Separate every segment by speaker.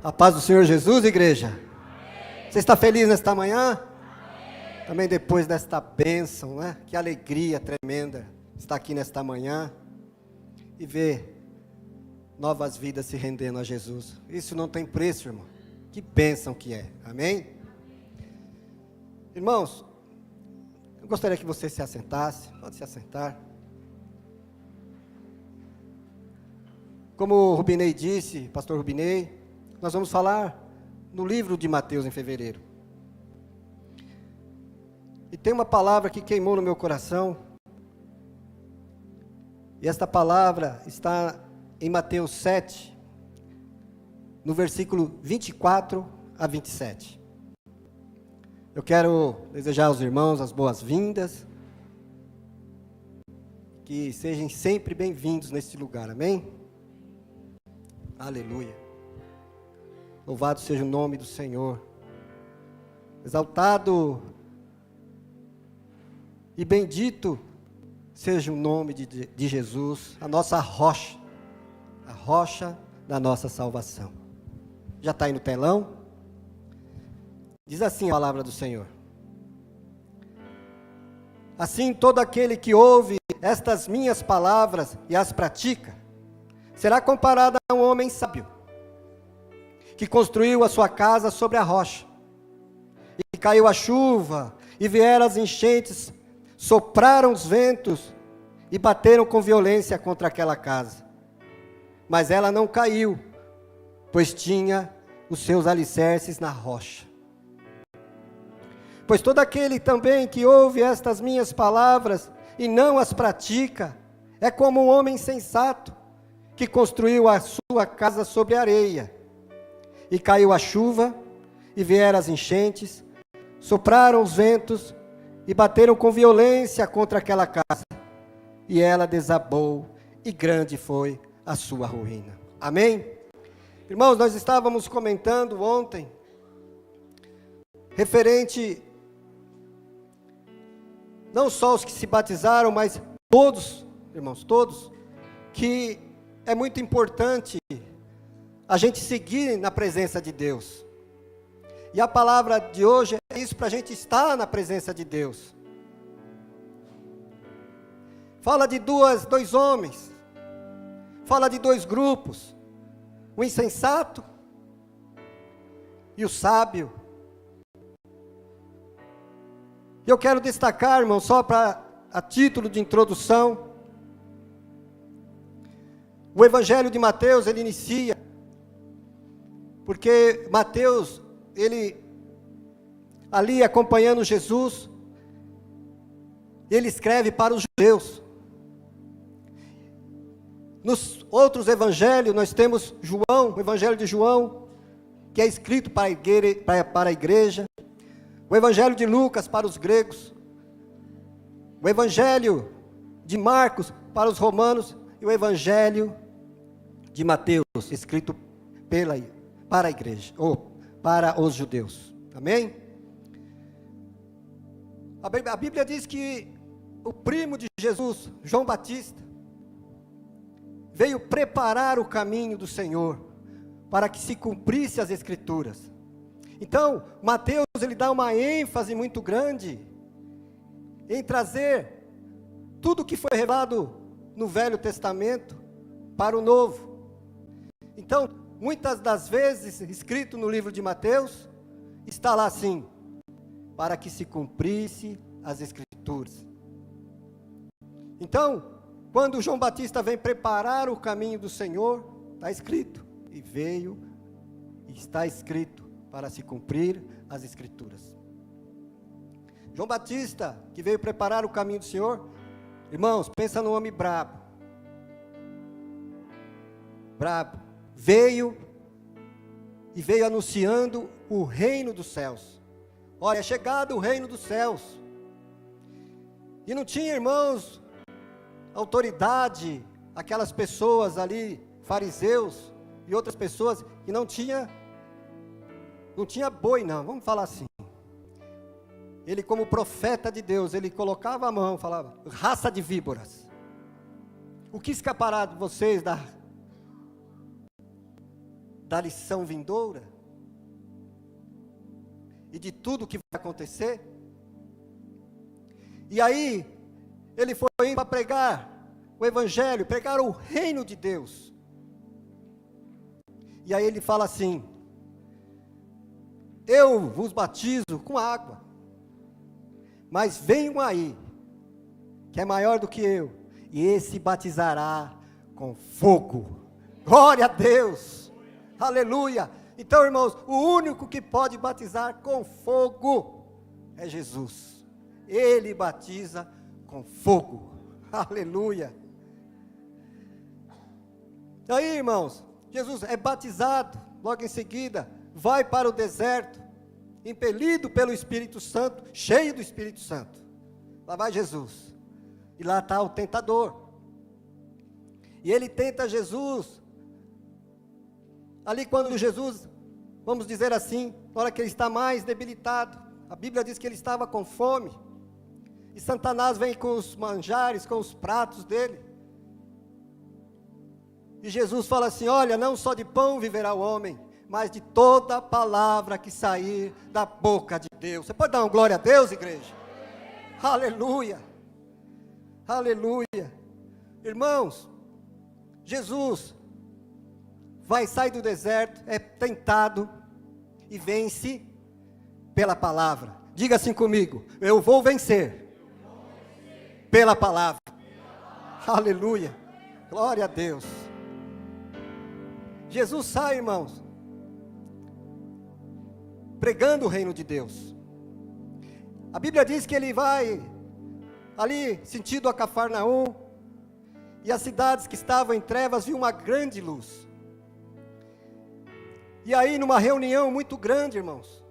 Speaker 1: A paz do Senhor Jesus, igreja. Amém. Você está feliz nesta manhã? Amém. Também depois desta bênção, né? Que alegria tremenda estar aqui nesta manhã e ver novas vidas se rendendo a Jesus. Isso não tem preço, irmão. Que bênção que é. Amém? Irmãos, eu gostaria que você se assentasse. Pode se assentar. Como o Rubinei disse, pastor Rubinei, nós vamos falar no livro de Mateus em fevereiro. E tem uma palavra que queimou no meu coração. E esta palavra está em Mateus 7, no versículo 24 a 27. Eu quero desejar aos irmãos as boas-vindas. Que sejam sempre bem-vindos neste lugar, amém? Aleluia. Louvado seja o nome do Senhor. Exaltado e bendito seja o nome de Jesus, a nossa rocha, a rocha da nossa salvação. Já está aí no telão? Diz assim a palavra do Senhor. Assim, todo aquele que ouve estas minhas palavras e as pratica, será comparado a um homem sábio, que construiu a sua casa sobre a rocha. E caiu a chuva, e vieram as enchentes, sopraram os ventos, e bateram com violência contra aquela casa. Mas ela não caiu, pois tinha os seus alicerces na rocha. Pois todo aquele também que ouve estas minhas palavras, e não as pratica, é como um homem insensato, que construiu a sua casa sobre areia. E caiu a chuva, e vieram as enchentes, sopraram os ventos, e bateram com violência contra aquela casa. E ela desabou, e grande foi a sua ruína. Amém? Irmãos, nós estávamos comentando ontem, referente, não só os que se batizaram, mas todos, irmãos, todos, que é muito importante a gente seguir na presença de Deus. E a palavra de hoje é isso, para a gente estar na presença de Deus. Fala de dois homens, fala de dois grupos, o insensato e o sábio. E eu quero destacar, irmão, só a título de introdução, o Evangelho de Mateus, ele inicia, porque Mateus, ele, ali acompanhando Jesus, ele escreve para os judeus. Nos outros evangelhos, nós temos João, o Evangelho de João, que é escrito para a igreja, o Evangelho de Lucas para os gregos, o Evangelho de Marcos para os romanos, e o Evangelho de Mateus, escrito para a igreja, ou para os judeus. Amém? A Bíblia diz que o primo de Jesus, João Batista, veio preparar o caminho do Senhor, para que se cumprisse as Escrituras. Então, Mateus, ele dá uma ênfase muito grande, em trazer tudo que foi revelado no Velho Testamento, para o Novo. Então, muitas das vezes, escrito no livro de Mateus, está lá assim, para que se cumprisse as Escrituras. Então, quando João Batista vem preparar o caminho do Senhor, está escrito, e veio, e está escrito, para se cumprir as Escrituras. João Batista, que veio preparar o caminho do Senhor, irmãos, pensa no homem brabo, veio anunciando o reino dos céus. Olha, é chegado o reino dos céus. E não tinha, irmãos, autoridade, aquelas pessoas ali, fariseus e outras pessoas, que não tinha boi não, vamos falar assim. Ele, como profeta de Deus, ele colocava a mão, falava, raça de víboras, o que escapará de vocês da lição vindoura e de tudo que vai acontecer. E aí, ele foi indo para pregar o evangelho, pregar o reino de Deus. E aí ele fala assim: eu vos batizo com água, mas vem um aí, que é maior do que eu, e esse batizará com fogo. Glória a Deus, aleluia. Então, irmãos, o único que pode batizar com fogo é Jesus. Ele batiza com fogo, aleluia. Aí, irmãos, Jesus é batizado, logo em seguida, vai para o deserto, impelido pelo Espírito Santo, cheio do Espírito Santo. Lá vai Jesus, e lá está o tentador, e ele tenta Jesus, ali quando Jesus, vamos dizer assim, na hora que ele está mais debilitado, a Bíblia diz que ele estava com fome, e Satanás vem com os manjares, com os pratos dele, e Jesus fala assim: olha, não só de pão viverá o homem, mas de toda palavra que sair da boca de Deus. Você pode dar uma glória a Deus, igreja? Aleluia, aleluia. Irmãos, Jesus vai sair do deserto, é tentado e vence pela palavra. Diga assim comigo: eu vou vencer pela palavra. Aleluia, glória a Deus. Jesus sai, irmãos, pregando o reino de Deus. A Bíblia diz que ele vai ali, sentido a Cafarnaum, e as cidades que estavam em trevas viu uma grande luz. E aí, numa reunião muito grande, irmãos,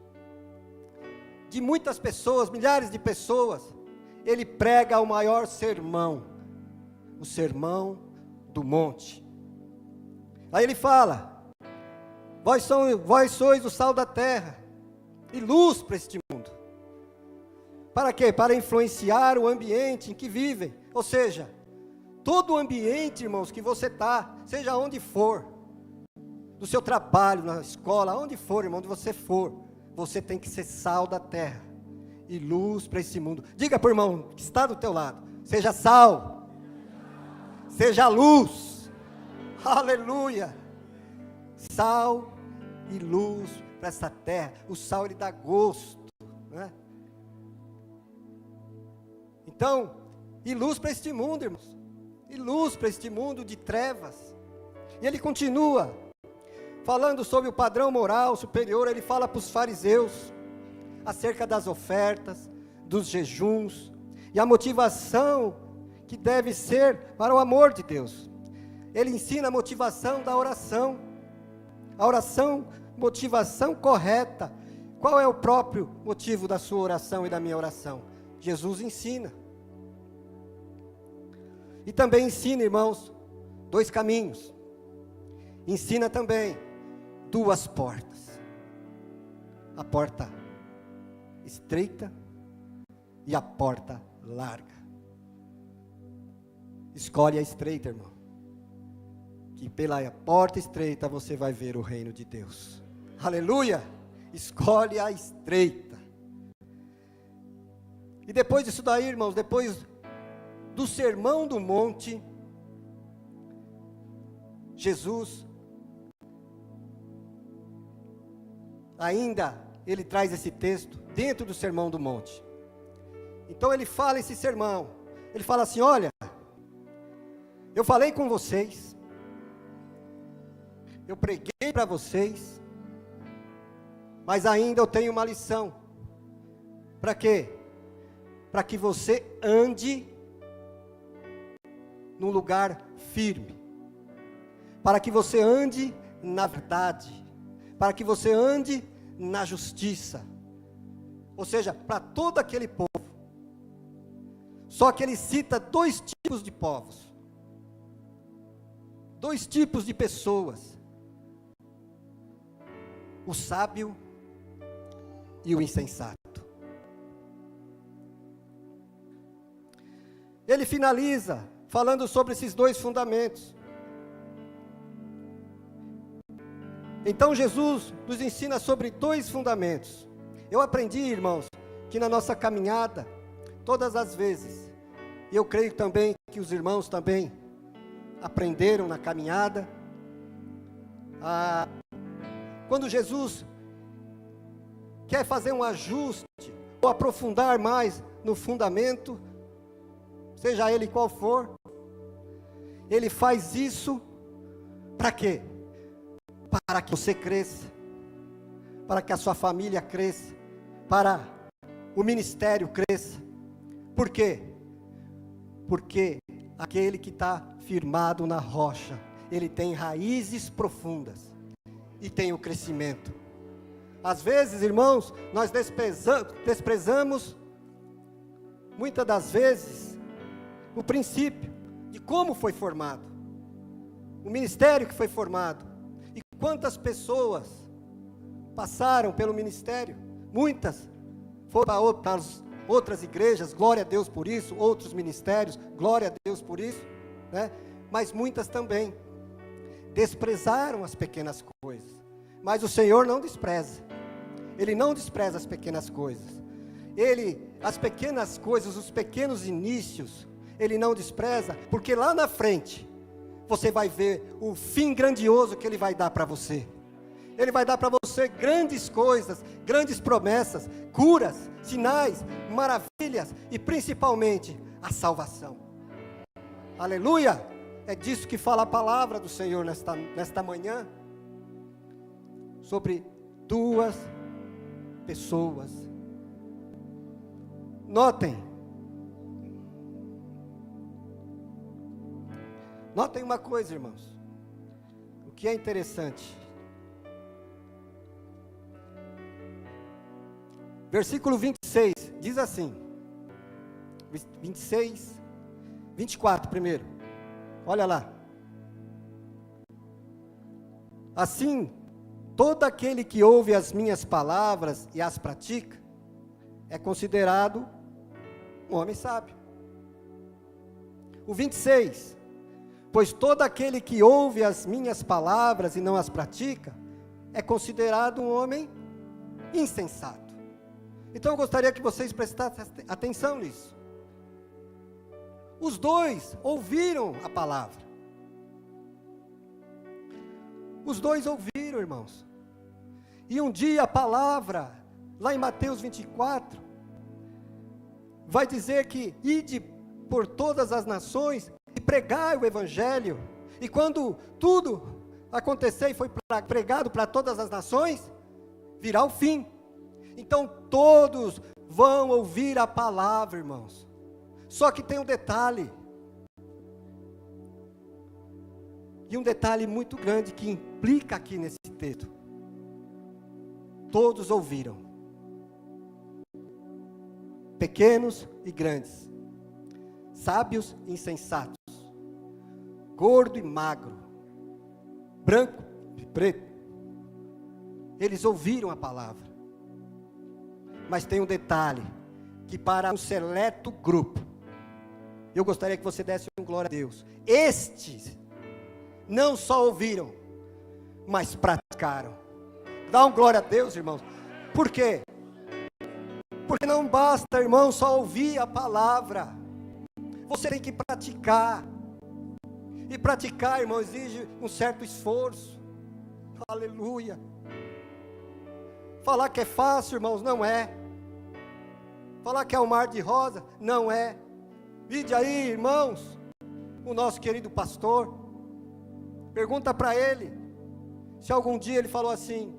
Speaker 1: de muitas pessoas, milhares de pessoas, ele prega o maior sermão, o Sermão do Monte. Aí ele fala: vós sois o sal da terra e luz para este mundo. Para quê? Para influenciar o ambiente em que vivem. Ou seja, todo o ambiente, irmãos, que você está, seja onde for, no seu trabalho, na escola, onde for, irmão, onde você for, você tem que ser sal da terra e luz para esse mundo. Diga para o irmão que está do teu lado: seja sal, seja luz. Aleluia, sal e luz para essa terra. O sal, ele dá gosto, né? Então, e luz para este mundo, irmãos, e luz para este mundo de trevas. E ele continua falando sobre o padrão moral superior. Ele fala para os fariseus acerca das ofertas, dos jejuns, e a motivação que deve ser para o amor de Deus. Ele ensina a motivação da oração. A oração, motivação correta. Qual é o próprio motivo da sua oração e da minha oração? Jesus ensina. E também ensina, irmãos, 2 caminhos. Ensina também 2 portas. A porta estreita e a porta larga. Escolhe a estreita, irmão, que pela porta estreita você vai ver o reino de Deus. Aleluia! Escolhe a estreita. E depois disso daí, irmãos, depois do Sermão do Monte, Jesus ainda, ele traz esse texto dentro do Sermão do Monte. Então ele fala esse sermão, ele fala assim: olha, eu falei com vocês, eu preguei para vocês, mas ainda eu tenho uma lição. Para quê? Para que você ande num lugar firme, para que você ande na verdade, para que você ande na justiça, ou seja, para todo aquele povo. Só que ele cita 2 tipos de povos, 2 tipos de pessoas: o sábio e o insensato. Ele finaliza falando sobre esses 2 fundamentos. Então Jesus nos ensina sobre dois fundamentos. Eu aprendi, irmãos, que na nossa caminhada, todas as vezes, e eu creio também que os irmãos também aprenderam na caminhada, quando Jesus quer fazer um ajuste, ou aprofundar mais no fundamento, seja ele qual for, ele faz isso para quê? Para que você cresça, para que a sua família cresça, para o ministério cresça. Por quê? Porque aquele que está firmado na rocha, ele tem raízes profundas e tem o crescimento. Às vezes, irmãos, nós desprezamos, muitas das vezes, o princípio de como foi formado, o ministério que foi formado, e quantas pessoas passaram pelo ministério. Muitas foram para outras igrejas, glória a Deus por isso, outros ministérios, glória a Deus por isso, né? Mas muitas também desprezaram as pequenas coisas. Mas o Senhor não despreza, Ele não despreza as pequenas coisas, as pequenas coisas, os pequenos inícios, Ele não despreza, porque lá na frente, você vai ver o fim grandioso que Ele vai dar para você. Ele vai dar para você grandes coisas, grandes promessas, curas, sinais, maravilhas e principalmente a salvação. Aleluia! É disso que fala a palavra do Senhor nesta manhã, sobre duas pessoas. Notem uma coisa, irmãos, o que é interessante. Versículo 26, diz assim, 26, 24 primeiro, olha lá. Assim, todo aquele que ouve as minhas palavras e as pratica, é considerado um homem sábio. O 26, pois todo aquele que ouve as minhas palavras e não as pratica, é considerado um homem insensato. Então eu gostaria que vocês prestassem atenção nisso. Os dois ouviram a palavra. Os dois ouviram, irmãos. E um dia a palavra, lá em Mateus 24, vai dizer que ide por todas as nações e pregai o evangelho. E quando tudo acontecer e foi pregado para todas as nações, virá o fim. Então todos vão ouvir a palavra, irmãos. Só que tem um detalhe. E um detalhe muito grande que implica aqui nesse texto. Todos ouviram. Pequenos e grandes. Sábios e insensatos. Gordo e magro. Branco e preto. Eles ouviram a palavra. Mas tem um detalhe, que para um seleto grupo, eu gostaria que você desse um glória a Deus. Estes não só ouviram, mas praticaram. Dá um glória a Deus, irmãos. Por quê? Porque não basta, irmão, só ouvir a palavra. Você tem que praticar. E praticar, irmão, exige um certo esforço. Aleluia. Falar que é fácil, irmãos, não é. Falar que é um mar de rosa, não é. Vide aí, irmãos, o nosso querido pastor. Pergunta para ele, se algum dia ele falou assim,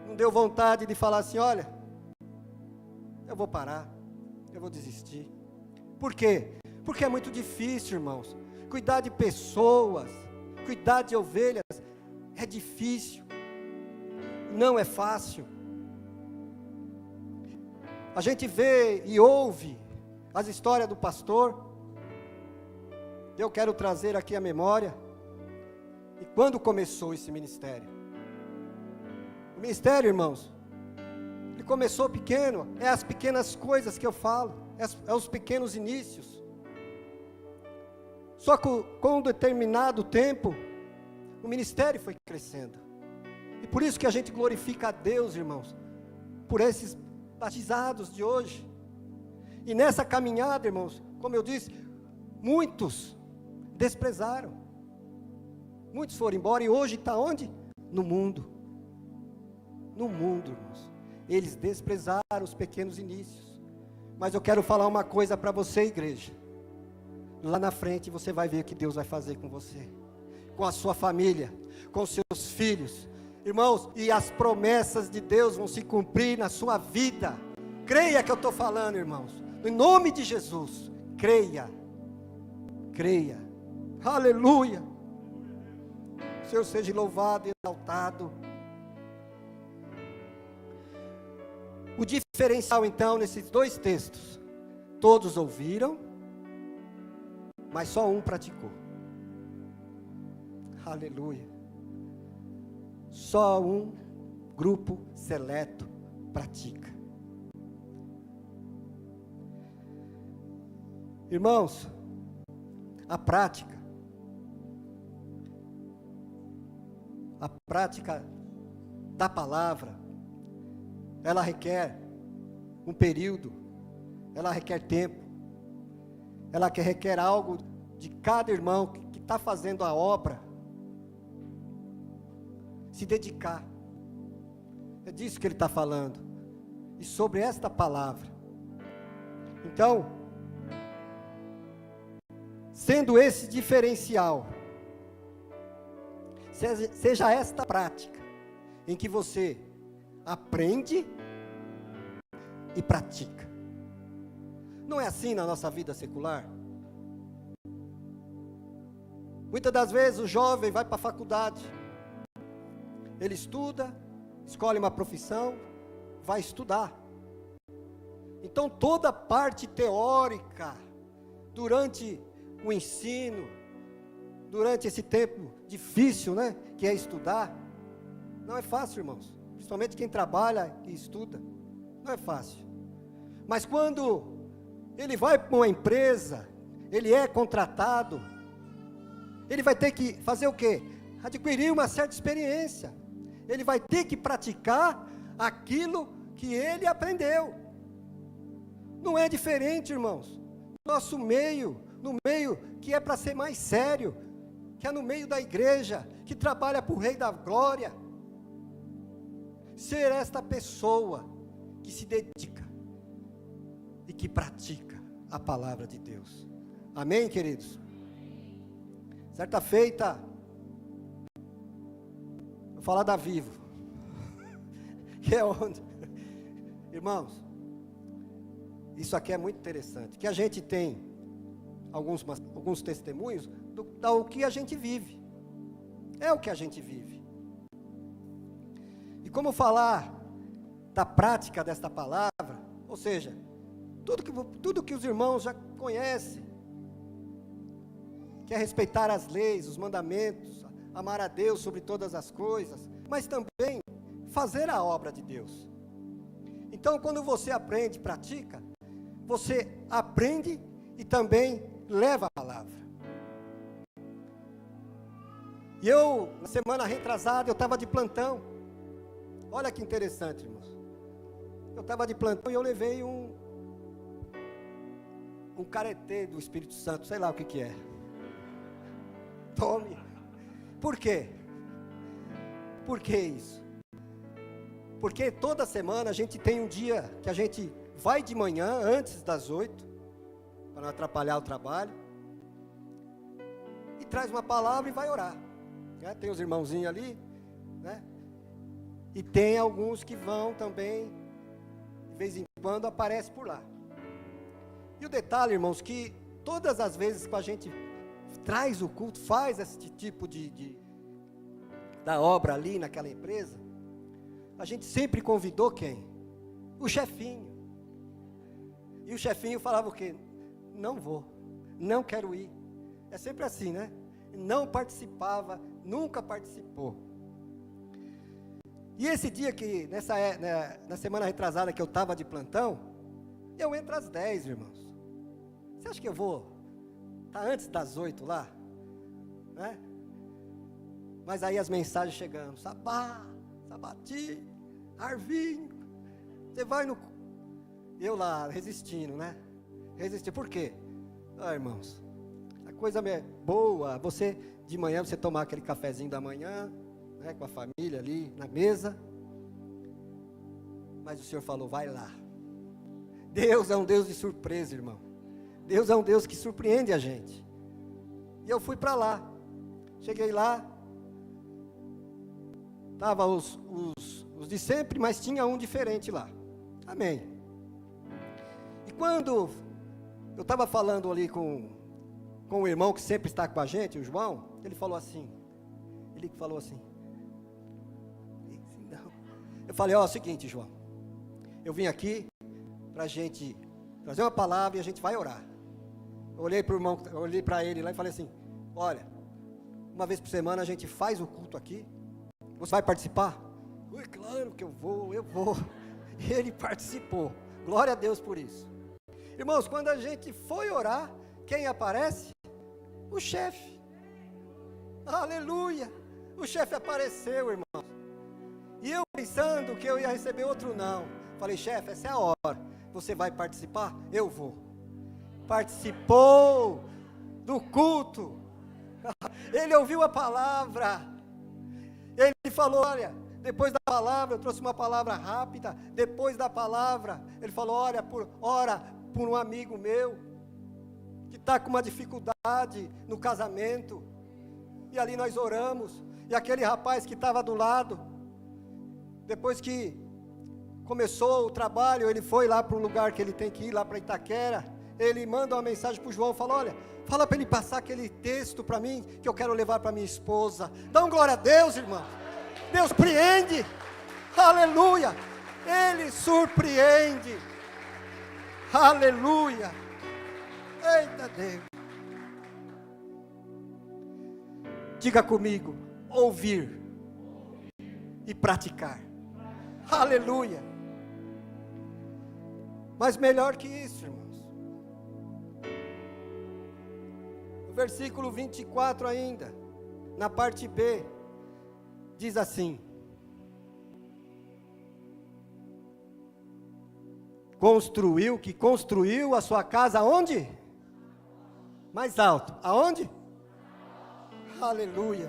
Speaker 1: não deu vontade de falar assim, olha, eu vou parar, eu vou desistir. Por quê? Porque é muito difícil, irmãos. Cuidar de pessoas, cuidar de ovelhas, é difícil. Não é fácil. A gente vê e ouve as histórias do pastor. Eu quero trazer aqui a memória. E quando começou esse ministério? O ministério, irmãos, ele começou pequeno. É as pequenas coisas que eu falo. É os pequenos inícios. Só que com um determinado tempo, o ministério foi crescendo. E por isso que a gente glorifica a Deus, irmãos, por esses batizados de hoje. E nessa caminhada, irmãos, como eu disse, muitos desprezaram. Muitos foram embora e hoje está onde? No mundo. No mundo, irmãos. Eles desprezaram os pequenos inícios. Mas eu quero falar uma coisa para você, igreja. Lá na frente você vai ver o que Deus vai fazer com você, com a sua família, com seus filhos. Irmãos, e as promessas de Deus vão se cumprir na sua vida. Creia que eu estou falando, irmãos. Em nome de Jesus, creia. Creia. Aleluia. O Senhor seja louvado e exaltado. O diferencial então nesses dois textos: todos ouviram, mas só um praticou. Aleluia. Só um grupo seleto pratica. Irmãos, a prática da palavra, ela requer um período, ela requer tempo, ela requer algo de cada irmão que está fazendo a obra, se dedicar. É disso que ele está falando, e sobre esta palavra. Então, sendo esse diferencial, seja esta prática, em que você aprende e pratica. Não é assim na nossa vida secular? Muitas das vezes o jovem vai para a faculdade, ele estuda, escolhe uma profissão, vai estudar. Então toda a parte teórica, durante o ensino, durante esse tempo difícil, né, que é estudar, não é fácil, irmãos. Principalmente quem trabalha e estuda, não é fácil. Mas quando ele vai para uma empresa, ele é contratado, ele vai ter que fazer o quê? Adquirir uma certa experiência. Ele vai ter que praticar aquilo que ele aprendeu. Não é diferente, irmãos. Nosso meio, no meio que é para ser mais sério, que é no meio da igreja, que trabalha para o Rei da Glória, ser esta pessoa que se dedica e que pratica a palavra de Deus. Amém, queridos? Certa feita, vou falar da Vivo, que é onde, irmãos, isso aqui é muito interessante, que a gente tem alguns testemunhos do que a gente vive, é o que a gente vive. E como falar da prática desta palavra, ou seja, tudo que os irmãos já conhecem, que é respeitar as leis, os mandamentos, amar a Deus sobre todas as coisas, mas também fazer a obra de Deus. Então, quando você aprende e pratica, você aprende e também leva a palavra. E eu, na semana retrasada, eu estava de plantão. Olha que interessante, irmãos. Eu estava de plantão e eu levei um caretê do Espírito Santo, sei lá o que é. Tome. Por quê? Por que isso? Porque toda semana a gente tem um dia que a gente vai de manhã, antes das 8, para não atrapalhar o trabalho, e traz uma palavra e vai orar. Né? Tem os irmãozinhos ali, né? E tem alguns que vão também, de vez em quando, aparece por lá. E o detalhe, irmãos, que todas as vezes que a gente traz o culto, faz esse tipo da obra ali naquela empresa, a gente sempre convidou quem? O chefinho. E o chefinho falava o quê? Não vou, não quero ir. É sempre assim, né? Não participava, nunca participou. E esse dia que, na semana retrasada que eu estava de plantão, eu entro às 10, irmãos. Você acha que eu vou estar antes das 8 lá? Né? Mas aí as mensagens chegando, Sabá, Sabati, Arvinho, você vai no... Eu lá, resistindo, né? Resistir, por quê? Irmãos, a coisa é boa, você, de manhã, você tomar aquele cafezinho da manhã, né, com a família ali, na mesa, mas o Senhor falou, vai lá. Deus é um Deus de surpresa, irmão. Deus é um Deus que surpreende a gente. E eu fui para lá, cheguei lá, estava os de sempre, mas tinha um diferente lá. Amém. E quando eu estava falando ali com o irmão que sempre está com a gente, o João, ele falou assim, eu falei, ó, é o seguinte, João, eu vim aqui para a gente trazer uma palavra e a gente vai orar. Eu olhei para o irmão, eu olhei para ele lá e falei assim, olha, uma vez por semana a gente faz o culto aqui, você vai participar? Ui, claro que eu vou. E ele participou, glória a Deus por isso. Irmãos, quando a gente foi orar, quem aparece? O chefe. Aleluia, o chefe apareceu, irmão. E eu pensando que eu ia receber outro não. Falei, chefe, essa é a hora. Você vai participar? Eu vou. Participou do culto. Ele ouviu a palavra. Ele falou, olha, depois da palavra, eu trouxe uma palavra rápida. Depois da palavra, ele falou, ora por um amigo meu, que está com uma dificuldade no casamento. E ali nós oramos. E aquele rapaz que estava do lado, depois que começou o trabalho, ele foi lá para o lugar que ele tem que ir, lá para Itaquera. Ele manda uma mensagem para o João, fala, olha, fala para ele passar aquele texto para mim, que eu quero levar para minha esposa. Dá um glória a Deus, irmão. Deus surpreende, aleluia, Ele surpreende, aleluia, eita Deus. Diga comigo, ouvir e praticar, aleluia. Mas melhor que isso, irmãos, no versículo 24 ainda, na parte B, diz assim, construiu a sua casa aonde? Mais alto, aonde? Aleluia,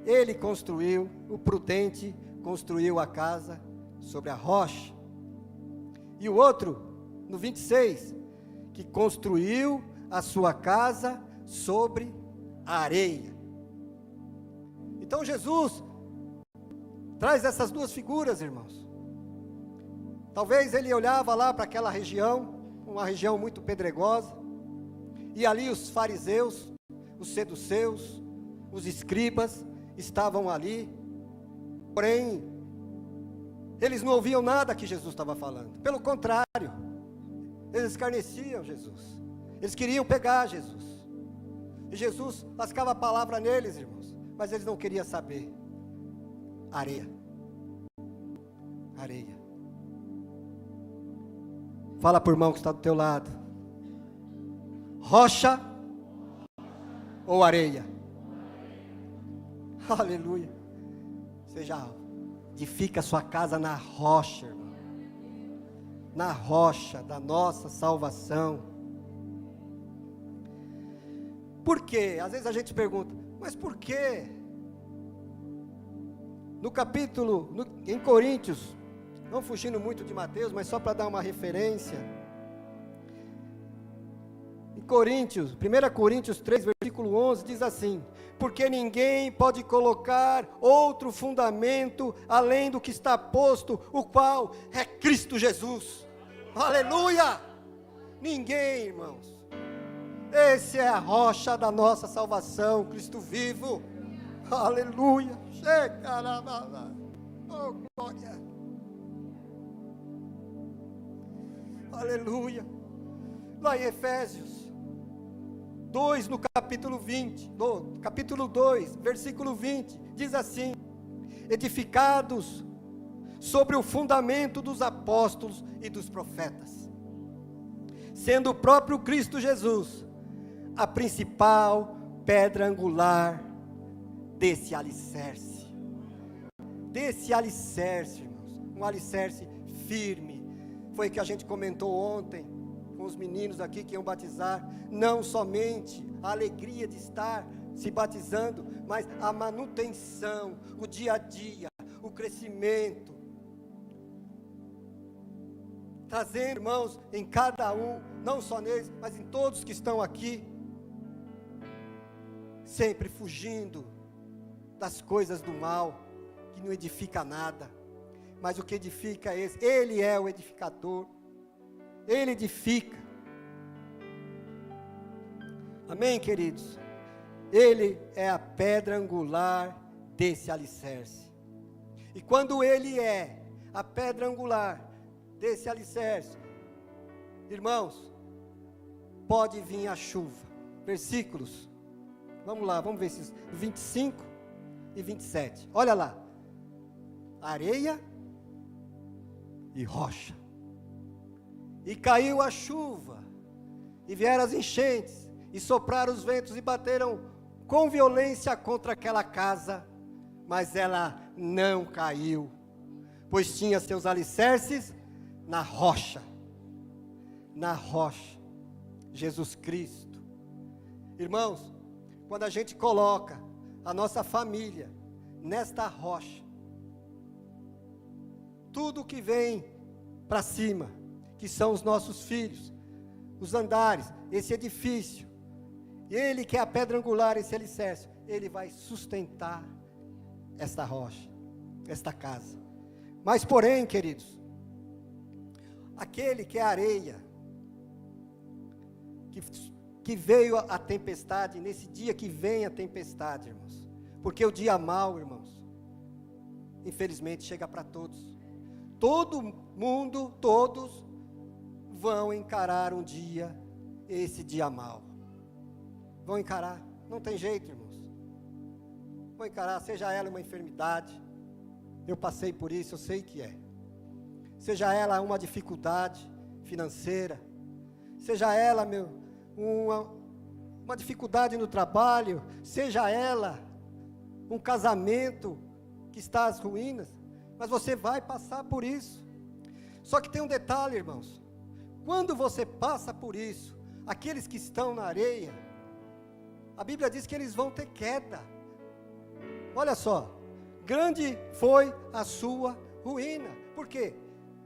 Speaker 1: ele construiu, o prudente construiu a casa sobre a rocha, e o outro, no 26, que construiu a sua casa sobre a areia. Então Jesus traz essas duas figuras, irmãos. Talvez ele olhava lá para aquela região, uma região muito pedregosa, e ali os fariseus, os seduceus, os escribas estavam ali, porém, eles não ouviam nada que Jesus estava falando, pelo contrário, eles escarneciam Jesus, eles queriam pegar Jesus, e Jesus lascava a palavra neles, irmãos, mas eles não queriam saber. Areia. Fala para o irmão que está do teu lado. Rocha ou areia? Aleluia. Você já edifica a sua casa na rocha, irmão. Na rocha da nossa salvação. Por quê? Às vezes a gente pergunta, mas por quê? No capítulo, em Coríntios, não fugindo muito de Mateus, mas só para dar uma referência, em Coríntios, 1 Coríntios 3, versículo 11, diz assim, porque ninguém pode colocar outro fundamento além do que está posto, o qual é Cristo Jesus. Aleluia! Ninguém, irmãos. Esse é a rocha da nossa salvação, Cristo vivo. Aleluia. Oh, glória. Aleluia. Lá em Efésios 2, no capítulo 20, no capítulo 2, versículo 20, diz assim, edificados sobre o fundamento dos apóstolos e dos profetas, sendo o próprio Cristo Jesus a principal pedra angular, desse alicerce. Desse alicerce, irmãos. Um alicerce firme. Foi o que a gente comentou ontem com os meninos aqui que iam batizar. Não somente a alegria de estar se batizando, mas a manutenção, o dia a dia, o crescimento. Trazendo, irmãos, em cada um, não só neles, mas em todos que estão aqui, sempre fugindo das coisas do mal, que não edifica nada, mas o que edifica é esse. Ele é o edificador, Ele edifica. Amém, queridos? Ele é a pedra angular desse alicerce. E quando Ele é a pedra angular desse alicerce, irmãos, pode vir a chuva. Versículos, vamos lá, vamos ver esses 25 e 27. Olha lá. Areia e rocha. E caiu a chuva, e vieram as enchentes, e sopraram os ventos, e bateram com violência contra aquela casa, mas ela não caiu, pois tinha seus alicerces na rocha. Na rocha, Jesus Cristo. Irmãos, quando a gente coloca a nossa família nesta rocha, tudo que vem para cima, que são os nossos filhos, os andares, esse edifício, Ele que é a pedra angular, esse alicerce, Ele vai sustentar esta rocha, esta casa. Mas porém, queridos, aquele que é a areia, que veio a tempestade, nesse dia que vem a tempestade, irmãos, porque o dia mau, irmãos, infelizmente chega para todos. Todo mundo, todos vão encarar um dia, esse dia mau. Vão encarar, não tem jeito, irmãos. Vão encarar, seja ela uma enfermidade, eu passei por isso, eu sei que é. Seja ela uma dificuldade financeira, seja ela, uma dificuldade no trabalho, seja ela um casamento que está às ruínas, mas você vai passar por isso. Só que tem um detalhe, irmãos, quando você passa por isso, aqueles que estão na areia, a Bíblia diz que eles vão ter queda. Olha só, grande foi a sua ruína. Por quê?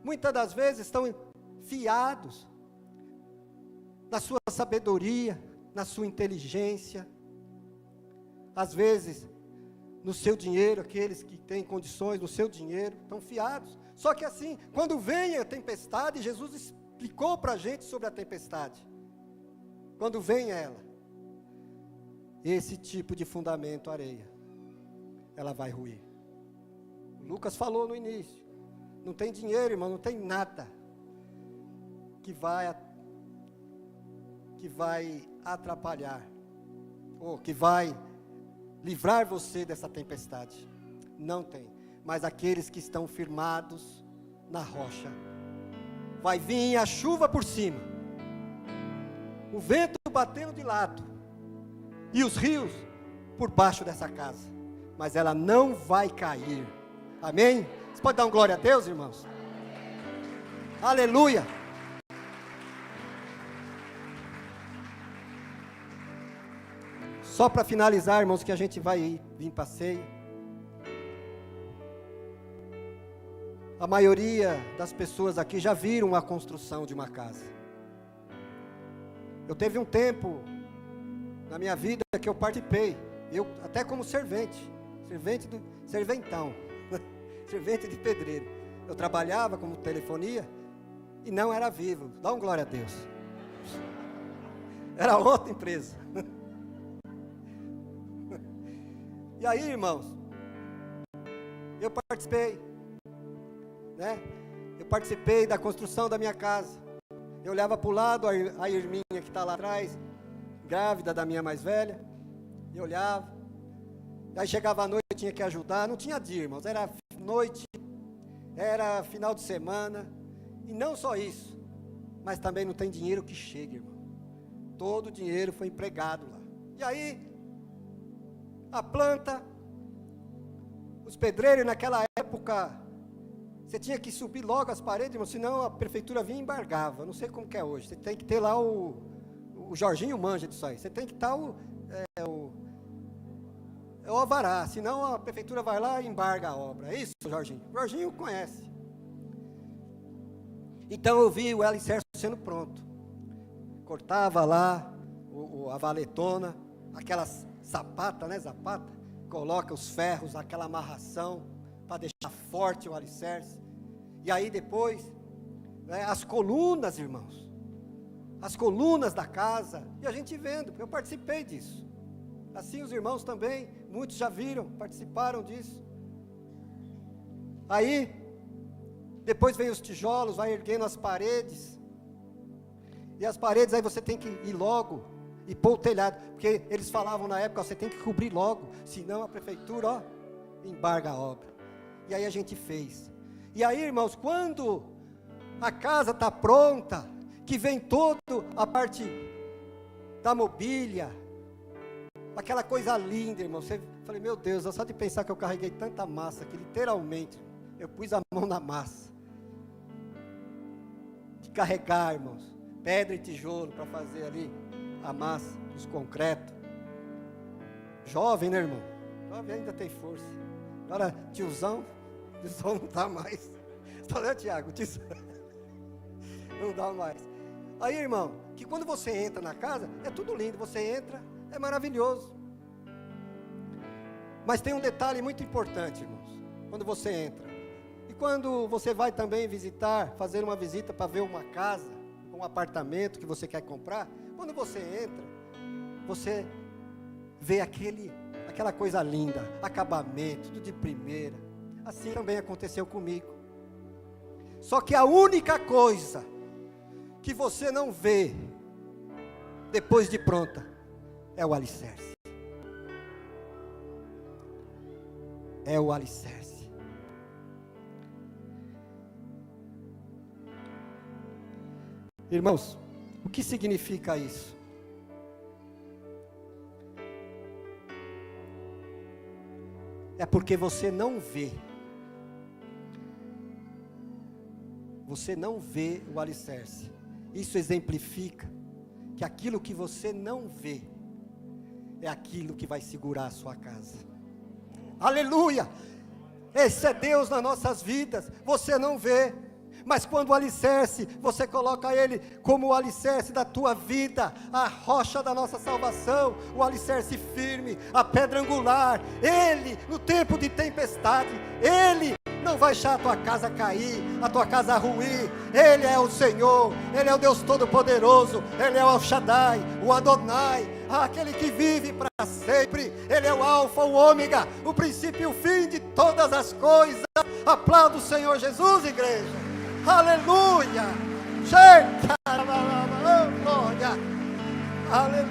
Speaker 1: Muitas das vezes estão fiados na sua sabedoria, na sua inteligência, às vezes no seu dinheiro, aqueles que têm condições no seu dinheiro, estão fiados. Só que assim, quando vem a tempestade, Jesus explicou para a gente sobre a tempestade. Quando vem ela, esse tipo de fundamento, areia, ela vai ruir. Lucas falou no início, não tem dinheiro, irmão, não tem nada que vai atrapalhar, ou que vai livrar você dessa tempestade. Não tem. Mas aqueles que estão firmados na rocha, vai vir a chuva por cima, o vento batendo de lado, e os rios por baixo dessa casa, mas ela não vai cair. Amém? Você pode dar um glória a Deus, irmãos? Aleluia! Só para finalizar, irmãos, que a gente vai vir para a ceia. A maioria das pessoas aqui já viram a construção de uma casa. Eu teve um tempo na minha vida que eu participei, eu até como serventão, servente de pedreiro. Eu trabalhava como telefonia e não era vivo. Dá um glória a Deus. Era outra empresa. E aí, irmãos, eu participei, né? Eu participei da construção da minha casa. Eu olhava para o lado, a Irminha que está lá atrás, grávida da minha mais velha, eu olhava, aí chegava a noite, tinha que ajudar, não tinha dia, irmãos, era noite, era final de semana, e não só isso, mas também não tem dinheiro que chegue, irmão. Todo o dinheiro foi empregado lá. E aí, a planta Os pedreiros naquela época, você tinha que subir logo as paredes, irmão, senão a prefeitura vinha e embargava. Não sei como que é hoje. Você tem que ter lá o Jorginho manja disso aí. Você tem que estar o alvará, senão a prefeitura vai lá e embarga a obra. É isso, Jorginho? O Jorginho conhece. Então eu vi o alicerce sendo pronto. Cortava lá a valetona, aquelas sapatas, né, zapata, coloca os ferros, aquela amarração, para deixar forte o alicerce. E aí depois, né, as colunas, irmãos, as colunas da casa, e a gente vendo, eu participei disso. Assim os irmãos também, muitos já viram, participaram disso. Aí, depois vem os tijolos, vai erguendo as paredes. E as paredes aí você tem que ir logo e pôr o telhado, porque eles falavam na época, você tem que cobrir logo, senão a prefeitura, embarga a obra. E aí a gente fez. E aí, irmãos, quando a casa está pronta, que vem toda a parte da mobília, aquela coisa linda, irmão, falei, meu Deus, só de pensar que eu carreguei tanta massa, que literalmente, eu pus a mão na massa, de carregar, irmãos, pedra e tijolo, para fazer ali, a massa, os concretos, jovem, né, irmão, jovem ainda tem força, agora, tiozão não dá mais, falei, Tiago, tiozão, não dá mais, aí, irmão, que quando você entra na casa, é tudo lindo, você entra, é maravilhoso, mas tem um detalhe muito importante, irmãos, quando você entra, e quando você vai também visitar, fazer uma visita para ver uma casa, um apartamento que você quer comprar, quando você entra, você vê aquela coisa linda, acabamento, tudo de primeira, assim também aconteceu comigo, só que a única coisa que você não vê, depois de pronta, é o alicerce, é o alicerce, irmãos, o que significa isso? É porque você não vê o alicerce. Isso exemplifica que aquilo que você não vê é aquilo que vai segurar a sua casa. Aleluia! Esse é Deus nas nossas vidas. Você não vê, mas quando o alicerce, você coloca ele como o alicerce da tua vida, a rocha da nossa salvação, o alicerce firme, a pedra angular, ele, no tempo de tempestade, ele não vai deixar a tua casa cair, a tua casa ruir. Ele é o Senhor, Ele é o Deus Todo-Poderoso, Ele é o El Shaddai, o Adonai, aquele que vive para sempre. Ele é o Alfa, o Ômega, o princípio e o fim de todas as coisas. Aplauda o Senhor Jesus, igreja. Aleluia! Glória! Aleluia!